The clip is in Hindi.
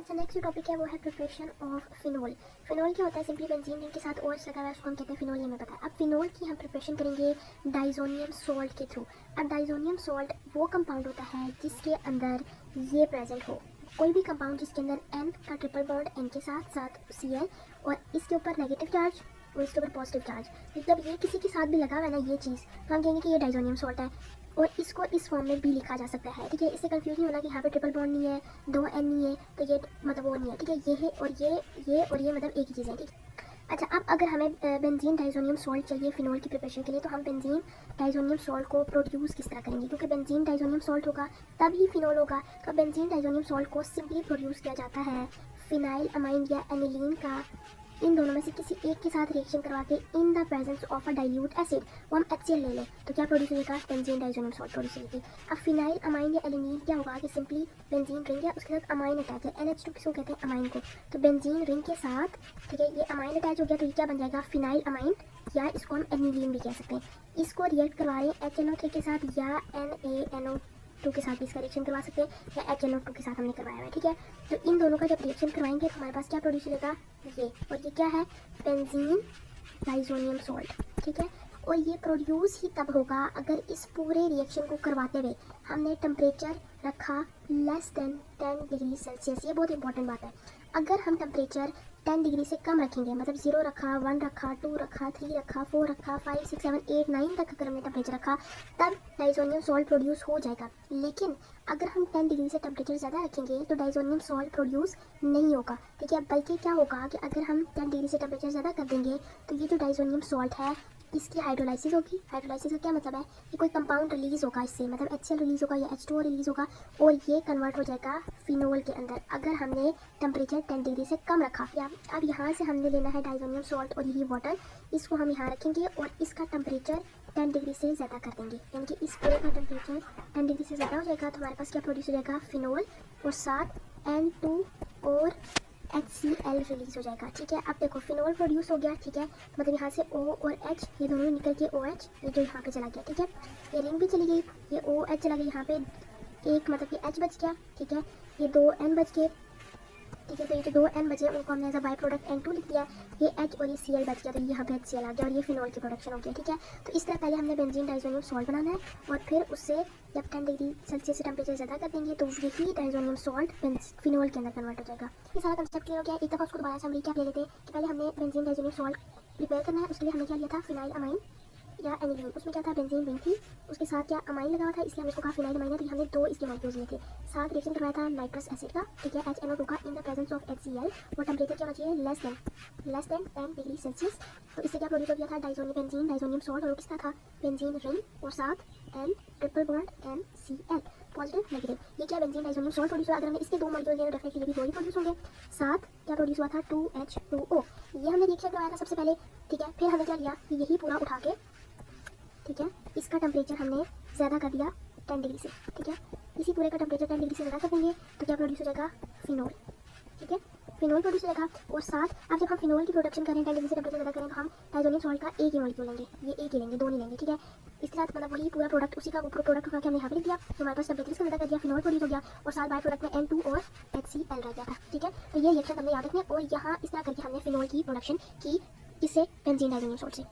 अच्छा, नेक्स्ट जो टॉपिक है वो है प्रिपरेशन ऑफ फिनोल। फिनोल क्या होता है? सिंपली बेंजीन रिंग के साथ और लगा हुआ है, उसको हम कहते हैं फिनोल, ये हमें पता है। अब फिनोल की हम प्रिपरेशन करेंगे डाइजोनियम सॉल्ट के थ्रू। अब डाइजोनियम सॉल्ट वो कंपाउंड होता है जिसके अंदर ये प्रेजेंट हो, कोई भी कंपाउंड जिसके अंदर N का ट्रिपल बॉन्ड N के साथ साथ Cl और इसके ऊपर नेगेटिव चार्ज और इसके ऊपर पॉजिटिव चार्ज, मतलब ये किसी के साथ भी लगा हुआ है ना ये चीज़, तो हम कहेंगे कि ये डाइजोनियम सॉल्ट है। और इसको इस फॉर्म में भी लिखा जा सकता है, ठीक है। इससे कंफ्यूज नहीं होना कि यहाँ पे ट्रिपल बॉन्ड नहीं है, 2 N नहीं है, तो ये मतलब वो नहीं है, ठीक है। ये है और ये मतलब एक ही चीज़ है, ठीक है। अच्छा, अब अगर हमें बेंजीन डाइजोनियम सॉल्ट चाहिए फिनोल की प्रिपरेशन के लिए, तो हम बेंजीन डाइजोनियम सॉल्ट को प्रोड्यूस किस तरह करेंगे? क्योंकि बेंजीन डाइजोनियम सॉल्ट होगा तभी फिनोल होगा। तो बेंजीन डाइजोनियम सॉल्ट को सिंपली प्रोड्यूस किया जाता है फिनाइल अमाइन या एनिलीन का इन दोनों में से किसी एक के साथ रिएक्शन करवा के in the presence of a dilute acid, वो हम HCl ले लें तो क्या प्रोड्यूस होगा? बेंजीन डाइजोनियम सॉल्ट प्रोड्यूस होगी। अब फिनाइल अमाइन या एलिनीन क्या होगा कि सिंपली बेंजीन रिंग है, उसके साथ अमाइन अटैच है, NH2 किसको कहते हैं? अमाइन को। तो बेंजीन रिंग के साथ, ठीक है, ये अमाइन अटैच हो गया तो ये क्या बन जाएगा? फिनाइल अमाइन, या इसको हम एनिलीन भी कह सकते हैं। इसको रिएक्ट करवा रहे हैं HNO3 के साथ या NaNO2 के साथ भी इसका रिएक्शन करवा सकते हैं, या HNO2 के साथ हमने करवाया है, ठीक है। तो इन दोनों का जब रिएक्शन करवाएंगे तो हमारे पास क्या प्रोड्यूस होगा? ये, और ये क्या है? बेंजीन डाइजोनियम सॉल्ट, ठीक है। और ये प्रोड्यूस ही तब होगा अगर इस पूरे रिएक्शन को करवाते हुए हमने टेम्परेचर रखा लेस देन 10 डिग्री सेल्सियस। ये बहुत इंपॉर्टेंट बात है। अगर हम टेम्परेचर 10 डिग्री से कम रखेंगे, मतलब 0 रखा, 1 रखा, 2 रखा, 3 रखा, 4 रखा, 5 6 7 8 9 तक अगर हमने टेम्परेचर रखा, तब डाइजोनियम सॉल्ट प्रोड्यूस हो जाएगा। लेकिन अगर हम 10 डिग्री से टेम्परेचर ज़्यादा रखेंगे तो डाइजोनियम सॉल्ट प्रोड्यूस नहीं होगा, ठीक है। बल्कि क्या होगा कि अगर हम 10 डिग्री से टेम्परेचर ज़्यादा कर देंगे तो ये जो डाइजोनियम सॉल्ट है इसकी हाइड्रोलाइसिस होगी। हाइड्रोलाइसिस का क्या मतलब है कि कोई कंपाउंड रिलीज होगा इससे, मतलब HCl रिलीज होगा या H2O रिलीज होगा, और ये कन्वर्ट हो जाएगा फिनोल के अंदर अगर हमने टेम्परेचर 10 डिग्री से कम रखा। अब यहाँ से हमने लेना है डाइजोनियम सॉल्ट और ये वाटर, इसको हम यहाँ रखेंगे और इसका टेम्परेचर 10 डिग्री से ज़्यादा कर देंगे, यानी कि इस पूरे का टेम्परेचर 10 डिग्री से ज़्यादा हो जाएगा। तो हमारे पास क्या प्रोड्यूस हो जाएगा? फिनोल, और साथ N2 और HCl रिलीज हो जाएगा, ठीक है। अब देखो फिनोल प्रोड्यूस हो गया, ठीक है, मतलब यहाँ से O और H ये दोनों निकल के OH ये जो यहाँ पे चला गया, ठीक है। ये रिंग भी चली गई, ये OH चला गया, यहाँ पे एक मतलब कि H बच गया, ठीक है। ये 2 N बच गए, ठीक है। तो ये जो 2 N बचे उनको हमने as a by product N2 लिख दिया। ये H और ये Cl बच गया, तो यहाँ पे HCl आ गया और ये फिनोल की प्रोडक्शन हो गया, ठीक है। तो इस तरह पहले हमने बेंजीन डाइजोनियम सॉल्ट बनाना है और फिर उससे जब 10 डिग्री सेल्सियस से टेम्परेचर ज़्यादा कर देंगे तो यही डाइजोनियम सॉल्ट फिनोल के अंदर कन्वर्ट हो जाएगा। ये सारा कंसेप्ट क्लियर हो गया। एक दफ़ा उसको दोबारा से हम रिकैप ले लेते हैं कि पहले हमने बेंजीन डाइजोनियम सॉल्ट प्रिपेयर करना है, उसके लिए हमने क्या लिया था? फिनाइल अमाइन या एनिलीन। उसमें क्या था? बेंजीन रिंग थी, उसके साथ क्या अमाइन लगा हुआ था, इसलिए हमने इसको कहा फिनाइल अमाइन है। तो हमने 2 इसके मॉलिक्यूल्स लिए थे, साथ रिएक्शन करवाया था नाइट्रस एसिड का, ठीक है, HNO2 का in the presence of HCl, और टेम्परेचर क्या होना चाहिए? Less than 10 degree Celsius. तो इससे क्या प्रोड्यूस हो गया था? बेंजीन डाइजोनियम सॉल्ट, और किसका था? बेंजीन रिंग और साथ N triple bond NCl, positive negative. ये क्या? बेंजीन डाइजोनियम सॉल्ट प्रोड्यूस हुआ। अगर हमने इसके 2 मॉलिक्यूल लिए डेफिनेटली ये भी 2 ही प्रोड्यूस होंगे। साथ क्या प्रोड्यूस हुआ था? 2H2O। ये हमने रिएक्शन करवाया था सबसे पहले, ठीक है। फिर हमने क्या लिया कि यही पूरा उठा के, ठीक है, इसका टेम्परेचर हमने ज़्यादा कर दिया 10 डिग्री से, ठीक है। इसी पूरे का टेम्परेचर 10 डिग्री से ज़्यादा कर देंगे तो क्या प्रोड्यूस हो जाएगा? फिनोल, ठीक है, फिनोल प्रोड्यूस हो जाएगा। और साथ अब जब हम फिनोल की प्रोडक्शन करें 10 डिग्री से टेम्परेचर ज़्यादा करें तो हम डाइजोनियम सॉल्ट का एक ही मॉलिक्यूल लेंगे, ये एक ही लेंगे, 2 नहीं लेंगे, ठीक है। इसके साथ मतलब वही पूरा प्रोडक्ट, उसी का प्रोडक्ट उठा के हमने यहाँ पे लिख दिया, तो हमारे पास टेम्परेचर ज़्यादा कर दिया, फिनोल प्रोड्यूस हो गया, और साथ बाय प्रोडक्ट में N2 और HCl रह गया था, ठीक है। तो ये रिएक्शन हमने याद रखना है, और यहाँ इस तरह करके हमने फिनोल की प्रोडक्शन की, किससे? बेंजीन डाइजोनियम सॉल्ट से।